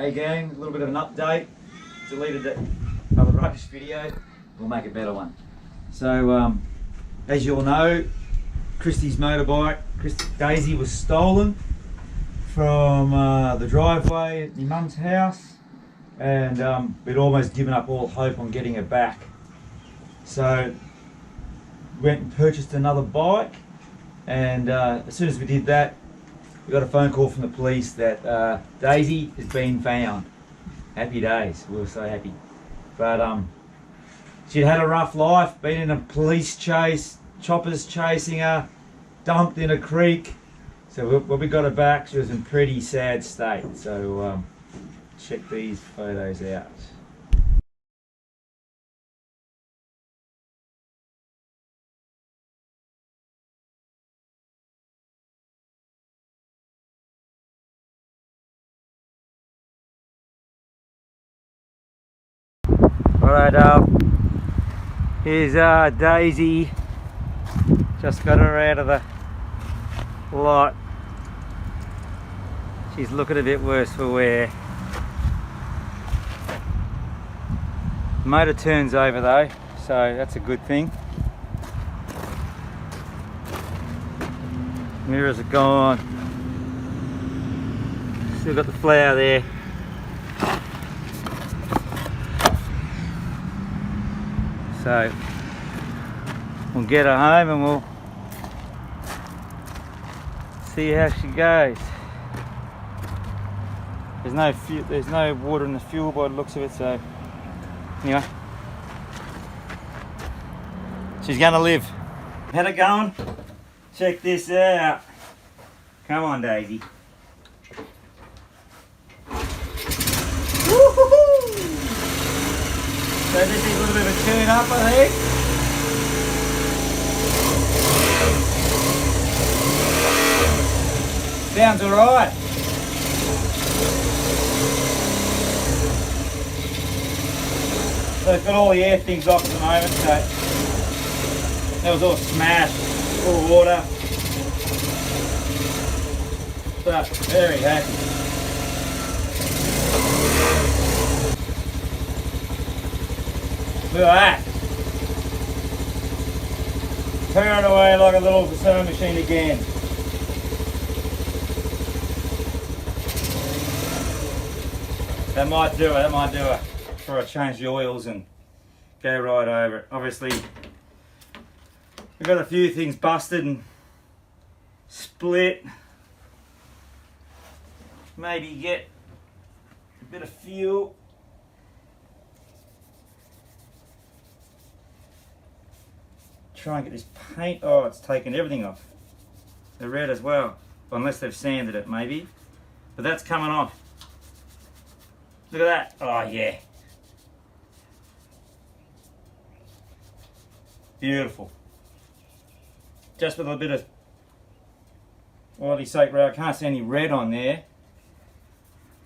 Hey gang, a little bit of an update. Deleted that other rubbish video. We'll make a better one. So, as you all know, Christy's motorbike, Daisy, was stolen from the driveway at your mum's house, and we'd almost given up all hope on getting her back. So, went and purchased another bike, and as soon as we did that, we got a phone call from the police that Daisy has been found. Happy days, we were so happy. But she'd had a rough life, been in a police chase, choppers chasing her, dumped in a creek. So when we got her back, she was in pretty sad state. So check these photos out. Alright, here's Daisy. Just got her out of the lot. She's looking a bit worse for wear. Motor turns over though, so that's a good thing. Mirrors are gone. Still got the flower there. So we'll get her home and we'll see how she goes. There's no water in the fuel by the looks of it, so anyway. She's gonna live. Had it going. Check this out. Come on, Daisy. So this is a little bit of a tune up, I think. Sounds alright. So it's got all the air things off at the moment, so that was all smashed, full of water. But very happy. Look at that. Turn away like a little sewing machine again. That might do it, Before I change the oils and go right over it. Obviously, we've got a few things busted and split. Maybe get a bit of fuel. Try and get this paint. Oh, it's taken everything off. The red as well, unless they've sanded it maybe. But that's coming off. Look at that. Oh yeah. Beautiful. Just with a bit of oily soak rag. I can't see any red on there.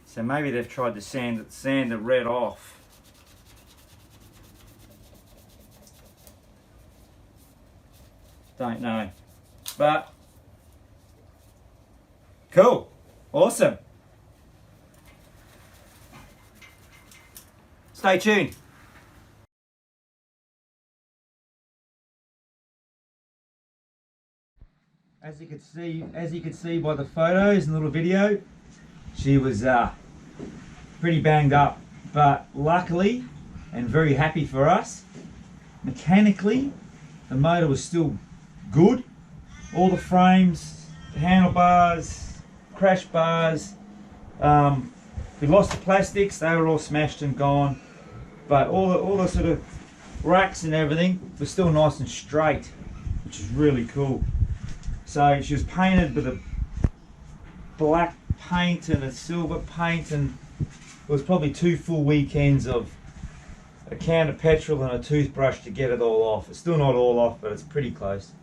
So maybe they've tried to sand the red off. Don't know, but cool, awesome. Stay tuned. As you can see by the photos and little video, she was pretty banged up, but luckily and very happy for us, mechanically the motor was still good. All the frames, the handlebars, crash bars, we lost the plastics, they were all smashed and gone, but all the sort of racks and everything were still nice and straight, which is really cool. So she was painted with a black paint and a silver paint, and it was probably 2 full weekends of a can of petrol and a toothbrush to get it all off. It's still not all off, but it's pretty close.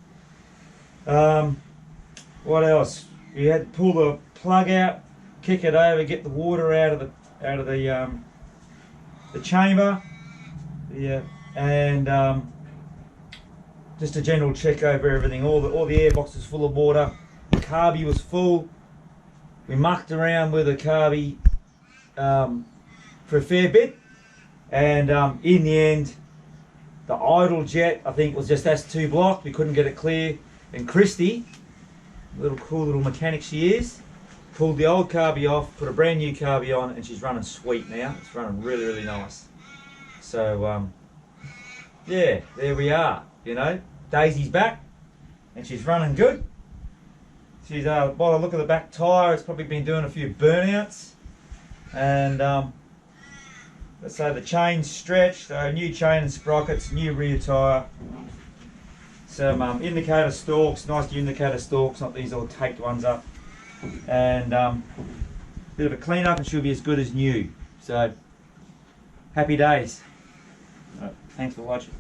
What else? We had to pull the plug out, kick it over, get the water out of the chamber. Yeah, and just a general check over everything. All the air boxes full of water. The carby was full. We mucked around with the carby for a fair bit, and in the end the idle jet, I think, was just S2 block. We couldn't get it clear, and Christy, cool little mechanic she is, pulled the old carby off, put a brand new carby on, and she's running sweet now. It's running really, really nice. So yeah, there we are. You know, Daisy's back and she's running good. She's by the look of the back tyre, it's probably been doing a few burnouts, and let's say the chain's stretched, so new chain and sprockets, new rear tyre, some indicator stalks, nice new indicator stalks, not these all taped ones up, and bit of a clean up and she'll be as good as new. So happy days. Thanks for watching.